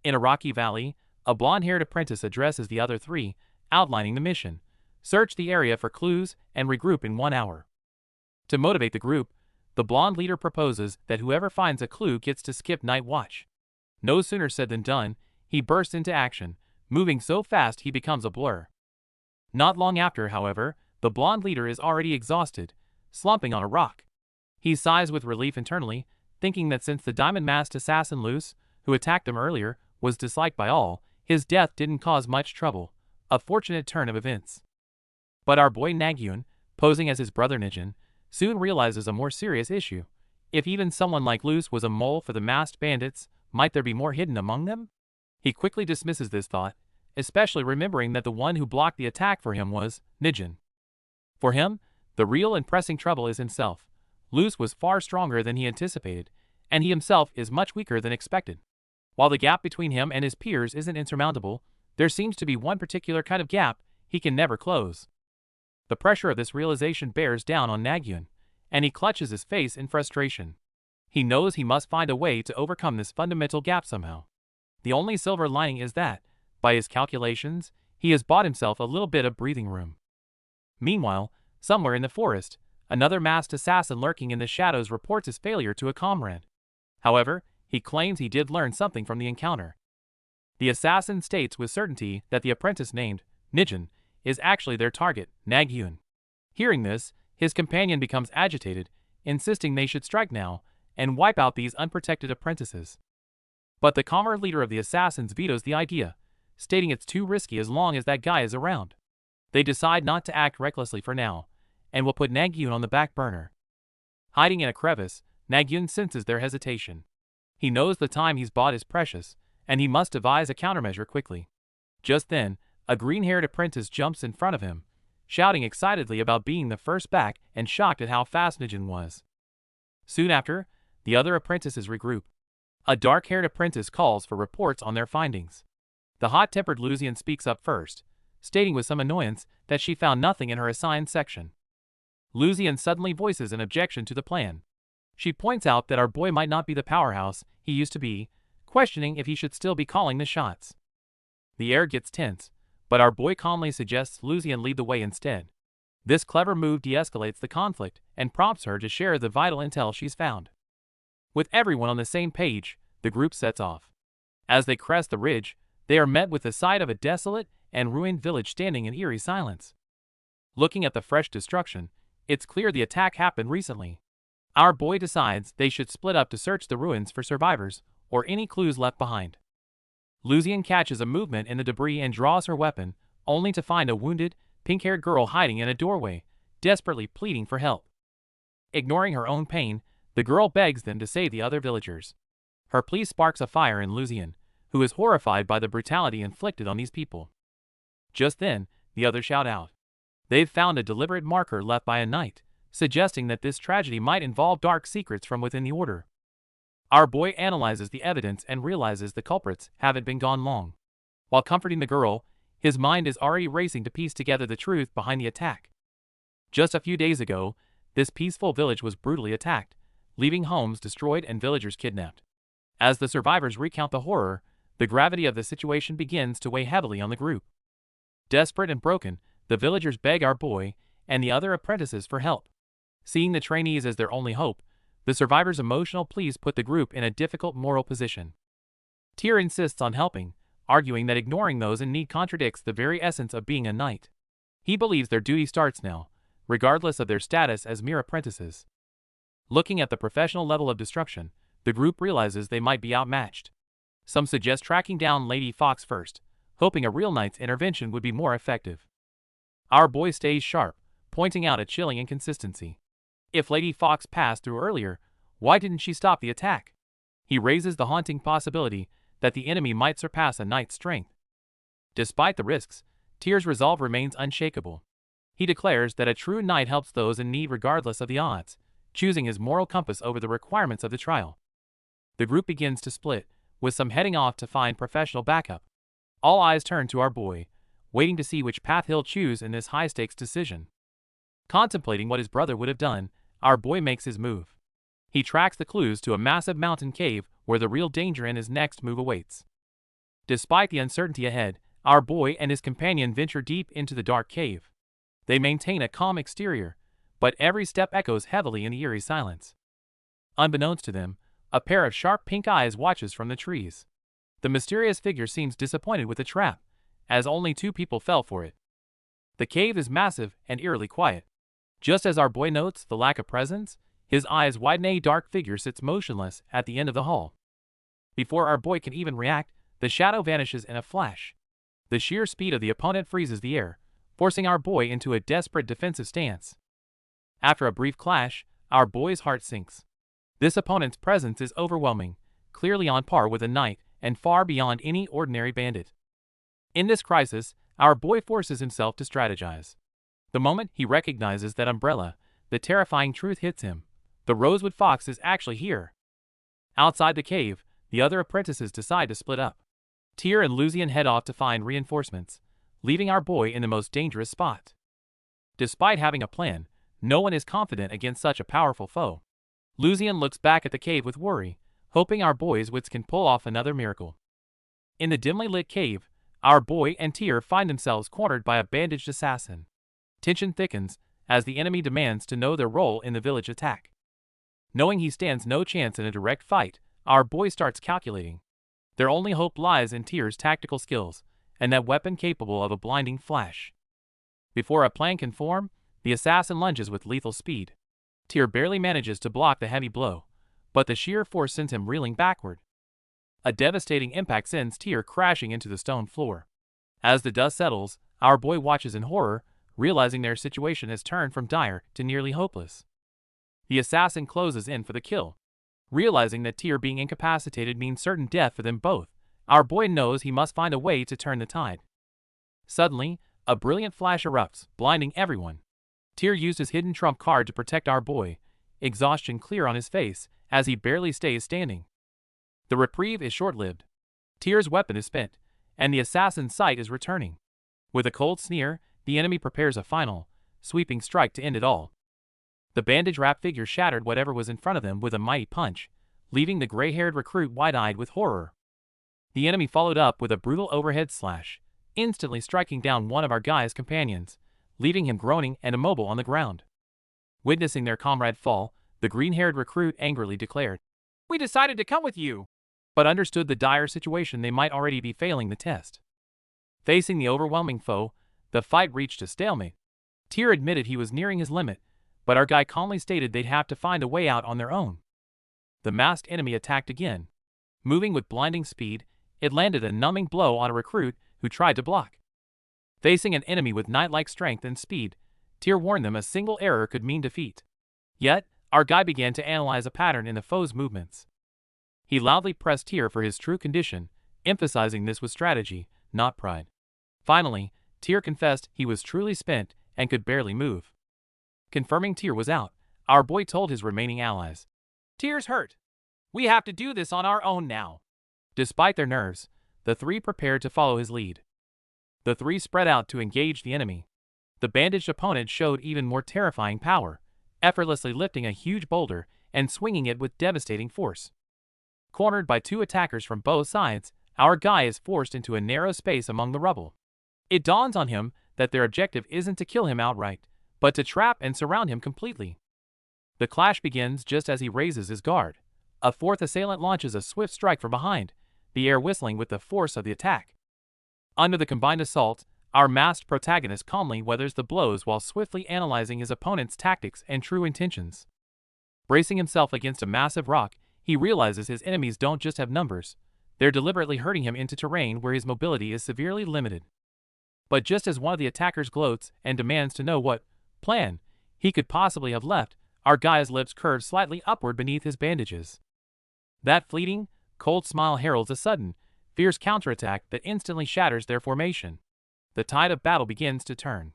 In a rocky valley, a blonde-haired apprentice addresses the other 3, outlining the mission: search the area for clues and regroup in 1 hour. To motivate the group, the blonde leader proposes that whoever finds a clue gets to skip night watch. No sooner said than done, he bursts into action, moving so fast he becomes a blur. Not long after, however, the blonde leader is already exhausted, slumping on a rock. He sighs with relief internally, thinking that since the diamond-masked assassin Luz, who attacked him earlier, was disliked by all, his death didn't cause much trouble, a fortunate turn of events. But our boy Nagyun, posing as his brother Nijin, soon realizes a more serious issue. If even someone like Luz was a mole for the masked bandits, might there be more hidden among them? He quickly dismisses this thought, especially remembering that the one who blocked the attack for him was Nijin. For him, the real and pressing trouble is himself. Luz was far stronger than he anticipated, and he himself is much weaker than expected. While the gap between him and his peers isn't insurmountable, there seems to be one particular kind of gap he can never close. The pressure of this realization bears down on Nagyun, and he clutches his face in frustration. He knows he must find a way to overcome this fundamental gap somehow. The only silver lining is that, by his calculations, he has bought himself a little bit of breathing room. Meanwhile, somewhere in the forest, another masked assassin lurking in the shadows reports his failure to a comrade. However, he claims he did learn something from the encounter. The assassin states with certainty that the apprentice named Nijin is actually their target, Nagyun. Hearing this, his companion becomes agitated, insisting they should strike now and wipe out these unprotected apprentices. But the calmer leader of the assassins vetoes the idea, stating it's too risky as long as that guy is around. They decide not to act recklessly for now, and will put Nagyun on the back burner. Hiding in a crevice, Nagyun senses their hesitation. He knows the time he's bought is precious, and he must devise a countermeasure quickly. Just then, a green-haired apprentice jumps in front of him, shouting excitedly about being the first back and shocked at how fast Nijin was. Soon after, the other apprentices regroup. A dark-haired apprentice calls for reports on their findings. The hot-tempered Lucian speaks up first, stating with some annoyance that she found nothing in her assigned section. Lucian suddenly voices an objection to the plan. She points out that our boy might not be the powerhouse he used to be, questioning if he should still be calling the shots. The air gets tense, but our boy calmly suggests Lucian lead the way instead. This clever move de-escalates the conflict and prompts her to share the vital intel she's found. With everyone on the same page, the group sets off. As they crest the ridge, they are met with the sight of a desolate and ruined village standing in eerie silence. Looking at the fresh destruction, it's clear the attack happened recently. Our boy decides they should split up to search the ruins for survivors or any clues left behind. Lucian catches a movement in the debris and draws her weapon, only to find a wounded, pink-haired girl hiding in a doorway, desperately pleading for help. Ignoring her own pain, the girl begs them to save the other villagers. Her plea sparks a fire in Lucian, who is horrified by the brutality inflicted on these people. Just then, the others shout out. They've found a deliberate marker left by a knight, suggesting that this tragedy might involve dark secrets from within the order. Our boy analyzes the evidence and realizes the culprits haven't been gone long. While comforting the girl, his mind is already racing to piece together the truth behind the attack. Just a few days ago, this peaceful village was brutally attacked, leaving homes destroyed and villagers kidnapped. As the survivors recount the horror, the gravity of the situation begins to weigh heavily on the group. Desperate and broken, the villagers beg our boy and the other apprentices for help. Seeing the trainees as their only hope, the survivors' emotional pleas put the group in a difficult moral position. Tyr insists on helping, arguing that ignoring those in need contradicts the very essence of being a knight. He believes their duty starts now, regardless of their status as mere apprentices. Looking at the professional level of destruction, the group realizes they might be outmatched. Some suggest tracking down Lady Fox first, hoping a real knight's intervention would be more effective. Our boy stays sharp, pointing out a chilling inconsistency. If Lady Fox passed through earlier, why didn't she stop the attack? He raises the haunting possibility that the enemy might surpass a knight's strength. Despite the risks, Tyr's resolve remains unshakable. He declares that a true knight helps those in need regardless of the odds, choosing his moral compass over the requirements of the trial. The group begins to split, with some heading off to find professional backup. All eyes turn to our boy, waiting to see which path he'll choose in this high-stakes decision. Contemplating what his brother would have done, our boy makes his move. He tracks the clues to a massive mountain cave where the real danger in his next move awaits. Despite the uncertainty ahead, our boy and his companion venture deep into the dark cave. They maintain a calm exterior, but every step echoes heavily in the eerie silence. Unbeknownst to them, a pair of sharp pink eyes watches from the trees. The mysterious figure seems disappointed with the trap, as only 2 people fell for it. The cave is massive and eerily quiet. Just as our boy notes the lack of presence, his eyes widen. A dark figure sits motionless at the end of the hall. Before our boy can even react, the shadow vanishes in a flash. The sheer speed of the opponent freezes the air, forcing our boy into a desperate defensive stance. After a brief clash, our boy's heart sinks. This opponent's presence is overwhelming, clearly on par with a knight and far beyond any ordinary bandit. In this crisis, our boy forces himself to strategize. The moment he recognizes that umbrella, the terrifying truth hits him. The Rosewood Fox is actually here. Outside the cave, the other apprentices decide to split up. Tyr and Lucian head off to find reinforcements, leaving our boy in the most dangerous spot. Despite having a plan, no one is confident against such a powerful foe. Lucian looks back at the cave with worry, hoping our boy's wits can pull off another miracle. In the dimly lit cave, our boy and Tyr find themselves cornered by a bandaged assassin. Tension thickens as the enemy demands to know their role in the village attack. Knowing he stands no chance in a direct fight, our boy starts calculating. Their only hope lies in Tyr's tactical skills, and that weapon capable of a blinding flash. Before a plan can form, the assassin lunges with lethal speed. Tyr barely manages to block the heavy blow, but the sheer force sends him reeling backward. A devastating impact sends Tyr crashing into the stone floor. As the dust settles, our boy watches in horror, realizing their situation has turned from dire to nearly hopeless. The assassin closes in for the kill. Realizing that Tyr being incapacitated means certain death for them both, our boy knows he must find a way to turn the tide. Suddenly, a brilliant flash erupts, blinding everyone. Tyr used his hidden trump card to protect our boy, exhaustion clear on his face as he barely stays standing. The reprieve is short-lived. Tyr's weapon is spent, and the assassin's sight is returning. With a cold sneer, the enemy prepares a final, sweeping strike to end it all. The bandage-wrapped figure shattered whatever was in front of them with a mighty punch, leaving the gray-haired recruit wide-eyed with horror. The enemy followed up with a brutal overhead slash, instantly striking down one of our guy's companions, leaving him groaning and immobile on the ground. Witnessing their comrade fall, the green-haired recruit angrily declared, "We decided to come with you," but understood the dire situation they might already be failing the test. Facing the overwhelming foe, the fight reached a stalemate. Tyr admitted he was nearing his limit, but our guy calmly stated they'd have to find a way out on their own. The masked enemy attacked again. Moving with blinding speed, it landed a numbing blow on a recruit who tried to block. Facing an enemy with knight-like strength and speed, Tyr warned them a single error could mean defeat. Yet, our guy began to analyze a pattern in the foe's movements. He loudly pressed Tyr for his true condition, emphasizing this was strategy, not pride. Finally, Tyr confessed he was truly spent and could barely move. Confirming Tyr was out, our boy told his remaining allies, "Tyr's hurt. We have to do this on our own now." Despite their nerves, the 3 prepared to follow his lead. The 3 spread out to engage the enemy. The bandaged opponent showed even more terrifying power, effortlessly lifting a huge boulder and swinging it with devastating force. Cornered by 2 attackers from both sides, our guy is forced into a narrow space among the rubble. It dawns on him that their objective isn't to kill him outright, but to trap and surround him completely. The clash begins just as he raises his guard. A 4th assailant launches a swift strike from behind, the air whistling with the force of the attack. Under the combined assault, Our masked protagonist calmly weathers the blows while swiftly analyzing his opponent's tactics and true intentions. Bracing himself against a massive rock, he realizes his enemies don't just have numbers, they're deliberately herding him into terrain where his mobility is severely limited. But just as one of the attackers gloats and demands to know what plan he could possibly have left, our guy's lips curve slightly upward beneath his bandages. That fleeting, cold smile heralds a sudden, fierce counterattack that instantly shatters their formation. The tide of battle begins to turn.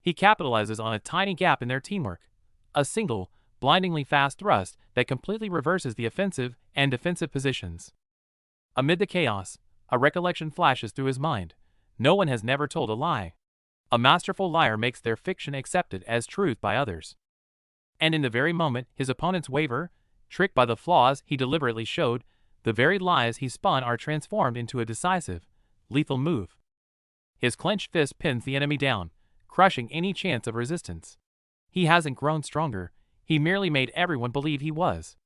He capitalizes on a tiny gap in their teamwork, a single, blindingly fast thrust that completely reverses the offensive and defensive positions. Amid the chaos, a recollection flashes through his mind. No one has never told a lie. A masterful liar makes their fiction accepted as truth by others. And in the very moment his opponents waver, tricked by the flaws he deliberately showed, the very lies he spun are transformed into a decisive, lethal move. His clenched fist pins the enemy down, crushing any chance of resistance. He hasn't grown stronger, he merely made everyone believe he was.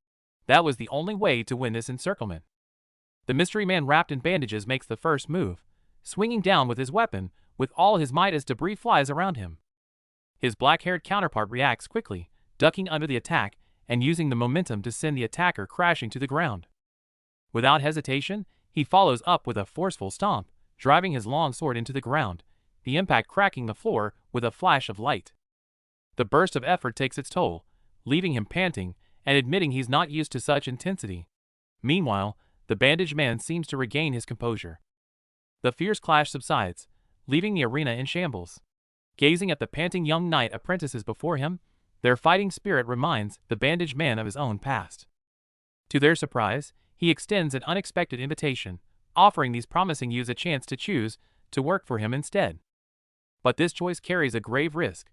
That was the only way to win this encirclement. The mystery man wrapped in bandages makes the first move, swinging down with his weapon with all his might as debris flies around him. His black-haired counterpart reacts quickly, ducking under the attack and using the momentum to send the attacker crashing to the ground. Without hesitation, he follows up with a forceful stomp, driving his long sword into the ground, the impact cracking the floor with a flash of light. The burst of effort takes its toll, leaving him panting and admitting he's not used to such intensity. Meanwhile, the bandaged man seems to regain his composure. The fierce clash subsides, leaving the arena in shambles. Gazing at the panting young knight apprentices before him, their fighting spirit reminds the bandaged man of his own past. To their surprise, he extends an unexpected invitation, offering these promising youths a chance to choose to work for him instead. But this choice carries a grave risk.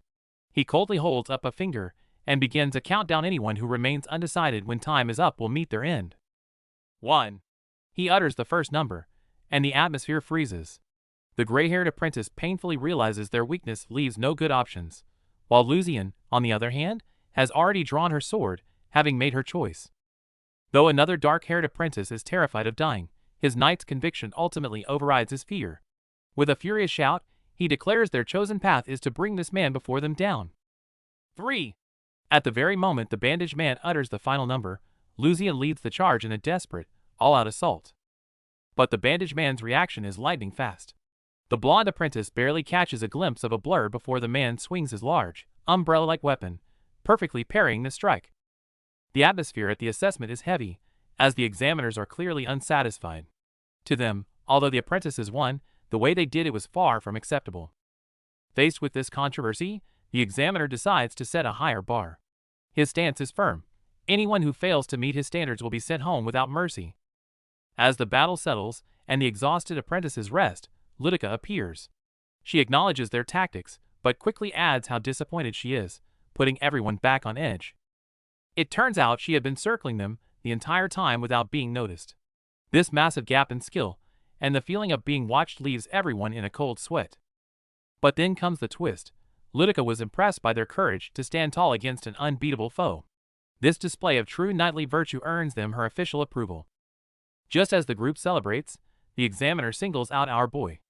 He coldly holds up a finger and begins to count down anyone who remains undecided when time is up will meet their end. 1. He utters the first number, and the atmosphere freezes. The gray-haired apprentice painfully realizes their weakness leaves no good options, while Lucian, on the other hand, has already drawn her sword, having made her choice. Though another dark-haired apprentice is terrified of dying, his knight's conviction ultimately overrides his fear. With a furious shout, he declares their chosen path is to bring this man before them down. 3. At the very moment the bandaged man utters the final number, Lucian leads the charge in a desperate, all-out assault. But the bandaged man's reaction is lightning fast. The blonde apprentice barely catches a glimpse of a blur before the man swings his large, umbrella-like weapon, perfectly parrying the strike. The atmosphere at the assessment is heavy, as the examiners are clearly unsatisfied. To them, although the apprentices won, the way they did it was far from acceptable. Faced with this controversy, the examiner decides to set a higher bar. His stance is firm. Anyone who fails to meet his standards will be sent home without mercy. As the battle settles and the exhausted apprentices rest, Ludica appears. She acknowledges their tactics, but quickly adds how disappointed she is, putting everyone back on edge. It turns out she had been circling them the entire time without being noticed. This massive gap in skill and the feeling of being watched leaves everyone in a cold sweat. But then comes the twist. Ludica was impressed by their courage to stand tall against an unbeatable foe. This display of true knightly virtue earns them her official approval. Just as the group celebrates, the examiner singles out our boy.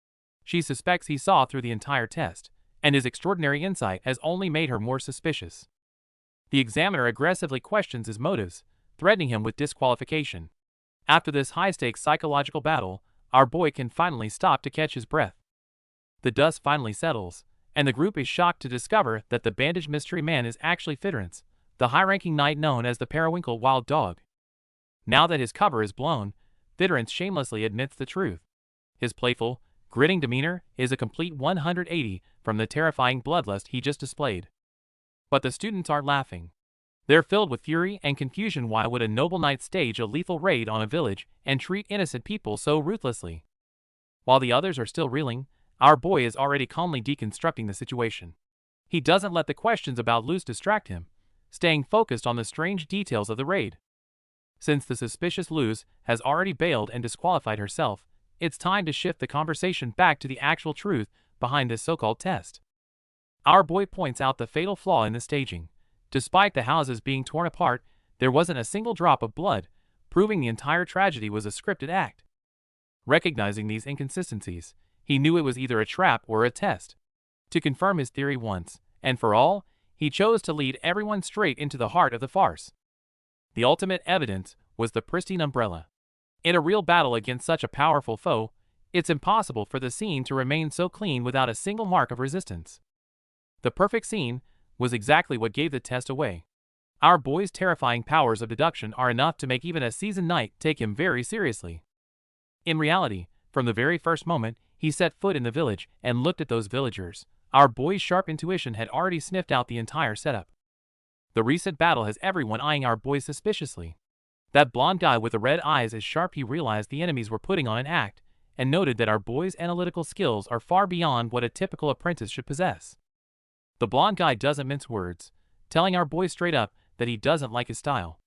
She suspects he saw through the entire test, and his extraordinary insight has only made her more suspicious. The examiner aggressively questions his motives, threatening him with disqualification. After this high-stakes psychological battle, our boy can finally stop to catch his breath. The dust finally settles, and the group is shocked to discover that the bandaged mystery man is actually Fidrance, the high-ranking knight known as the Periwinkle Wild Dog. Now that his cover is blown, Fidrance shamelessly admits the truth. His playful, grinning demeanor is a complete 180 from the terrifying bloodlust he just displayed. But the students aren't laughing. They're filled with fury and confusion. Why would a noble knight stage a lethal raid on a village and treat innocent people so ruthlessly? While the others are still reeling, our boy is already calmly deconstructing the situation. He doesn't let the questions about Luce distract him, staying focused on the strange details of the raid. Since the suspicious Luce has already bailed and disqualified herself, it's time to shift the conversation back to the actual truth behind this so-called test. Our boy points out the fatal flaw in the staging. Despite the houses being torn apart, there wasn't a single drop of blood, proving the entire tragedy was a scripted act. Recognizing these inconsistencies, He knew it was either a trap or a test. To confirm his theory once and for all, he chose to lead everyone straight into the heart of the farce. The ultimate evidence was the pristine umbrella. In a real battle against such a powerful foe, it's impossible for the scene to remain so clean without a single mark of resistance. The perfect scene was exactly what gave the test away. Our boy's terrifying powers of deduction are enough to make even a seasoned knight take him very seriously. In reality, from the very first moment he set foot in the village and looked at those villagers, our boy's sharp intuition had already sniffed out the entire setup. The recent battle has everyone eyeing our boy suspiciously. That blonde guy with the red eyes is sharp. He realized the enemies were putting on an act, and noted that our boy's analytical skills are far beyond what a typical apprentice should possess. The blonde guy doesn't mince words, telling our boy straight up that he doesn't like his style.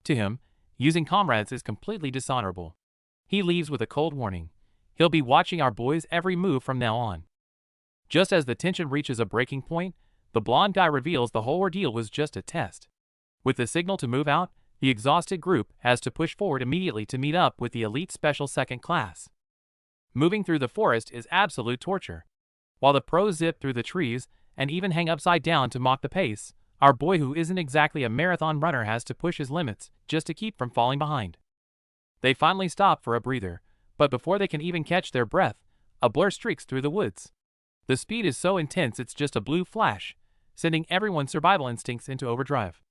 To him, using comrades is completely dishonorable. He leaves with a cold warning. He'll be watching our boy's every move from now on. Just as the tension reaches a breaking point, the blonde guy reveals the whole ordeal was just a test. With the signal to move out, the exhausted group has to push forward immediately to meet up with the elite special second class. Moving through the forest is absolute torture. While the pros zip through the trees and even hang upside down to mock the pace, our boy, who isn't exactly a marathon runner, has to push his limits just to keep from falling behind. They finally stop for a breather, but before they can even catch their breath, a blur streaks through the woods. The speed is so intense it's just a blue flash, sending everyone's survival instincts into overdrive.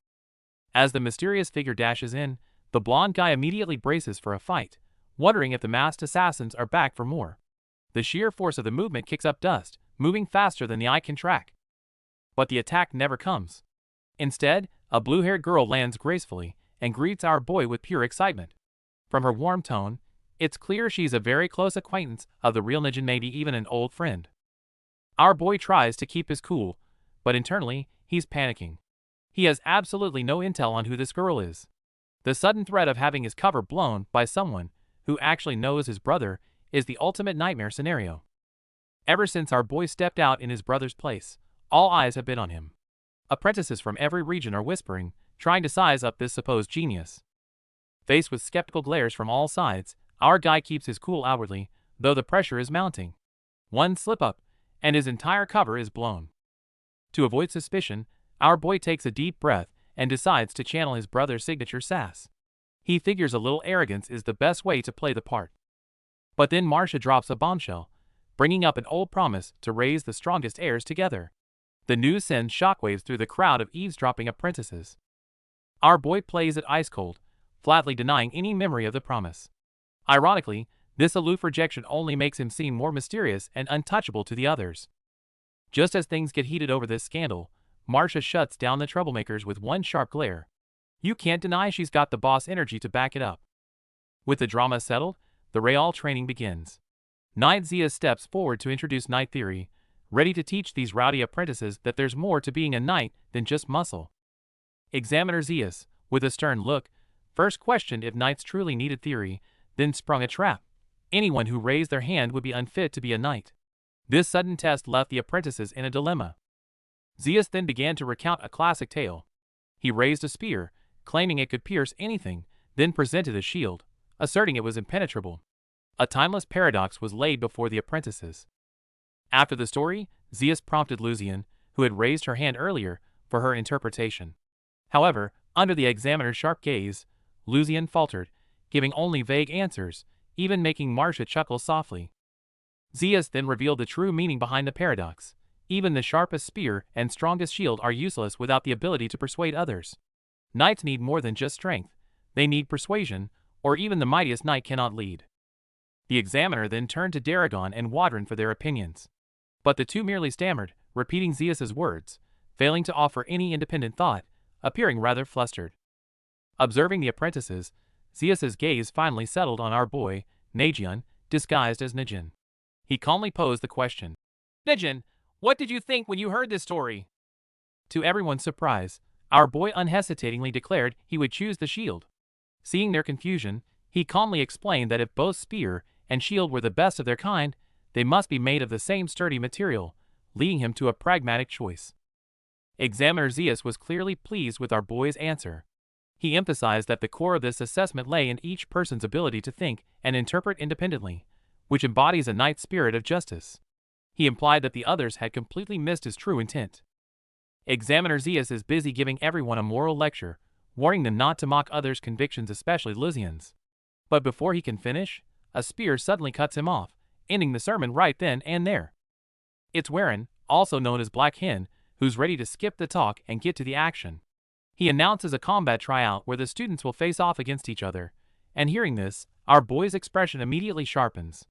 As the mysterious figure dashes in, the blonde guy immediately braces for a fight, wondering if the masked assassins are back for more. The sheer force of the movement kicks up dust, moving faster than the eye can track. But the attack never comes. Instead, a blue-haired girl lands gracefully and greets our boy with pure excitement. From her warm tone, it's clear she's a very close acquaintance of the real ninja, maybe even an old friend. Our boy tries to keep his cool, but internally, he's panicking. He has absolutely no intel on who this girl is. The sudden threat of having his cover blown by someone who actually knows his brother is the ultimate nightmare scenario. Ever since our boy stepped out in his brother's place, all eyes have been on him. Apprentices from every region are whispering, trying to size up this supposed genius. Faced with skeptical glares from all sides, our guy keeps his cool outwardly, though the pressure is mounting. One slip-up, and his entire cover is blown. To avoid suspicion, our boy takes a deep breath and decides to channel his brother's signature sass. He figures a little arrogance is the best way to play the part. But then Marcia drops a bombshell, bringing up an old promise to raise the strongest heirs together. The news sends shockwaves through the crowd of eavesdropping apprentices. Our boy plays it ice cold, flatly denying any memory of the promise. Ironically, this aloof rejection only makes him seem more mysterious and untouchable to the others. Just as things get heated over this scandal, Marcia shuts down the troublemakers with one sharp glare. You can't deny she's got the boss energy to back it up. With the drama settled, the Real training begins. Knight Zia steps forward to introduce Knight Theory, ready to teach these rowdy apprentices that there's more to being a knight than just muscle. Examiner Zeus, with a stern look, first questioned if knights truly needed theory, then sprung a trap. Anyone who raised their hand would be unfit to be a knight. This sudden test left the apprentices in a dilemma. Zeus then began to recount a classic tale. He raised a spear, claiming it could pierce anything, then presented a shield, asserting it was impenetrable. A timeless paradox was laid before the apprentices. After the story, Zeus prompted Lucian, who had raised her hand earlier, for her interpretation. However, under the examiner's sharp gaze, Lucian faltered, giving only vague answers, even making Marcia chuckle softly. Zeus then revealed the true meaning behind the paradox. Even the sharpest spear and strongest shield are useless without the ability to persuade others. Knights need more than just strength. They need persuasion, or even the mightiest knight cannot lead. The examiner then turned to Daragon and Wadron for their opinions. But the two merely stammered, repeating Zeus's words, failing to offer any independent thought, appearing rather flustered. Observing the apprentices, Zeus's gaze finally settled on our boy, Nagion, disguised as Najin. He calmly posed the question. Najin, what did you think when you heard this story? To everyone's surprise, our boy unhesitatingly declared he would choose the shield. Seeing their confusion, he calmly explained that if both spear and shield were the best of their kind, they must be made of the same sturdy material, leading him to a pragmatic choice. Examiner Zeus was clearly pleased with our boy's answer. He emphasized that the core of this assessment lay in each person's ability to think and interpret independently, which embodies a knight's spirit of justice. He implied that the others had completely missed his true intent. Examiner Zeus is busy giving everyone a moral lecture, warning them not to mock others' convictions, especially Lysian's. But before he can finish, a spear suddenly cuts him off, ending the sermon right then and there. It's Warren, also known as Black Hen, who's ready to skip the talk and get to the action. He announces a combat tryout where the students will face off against each other, and hearing this, our boy's expression immediately sharpens.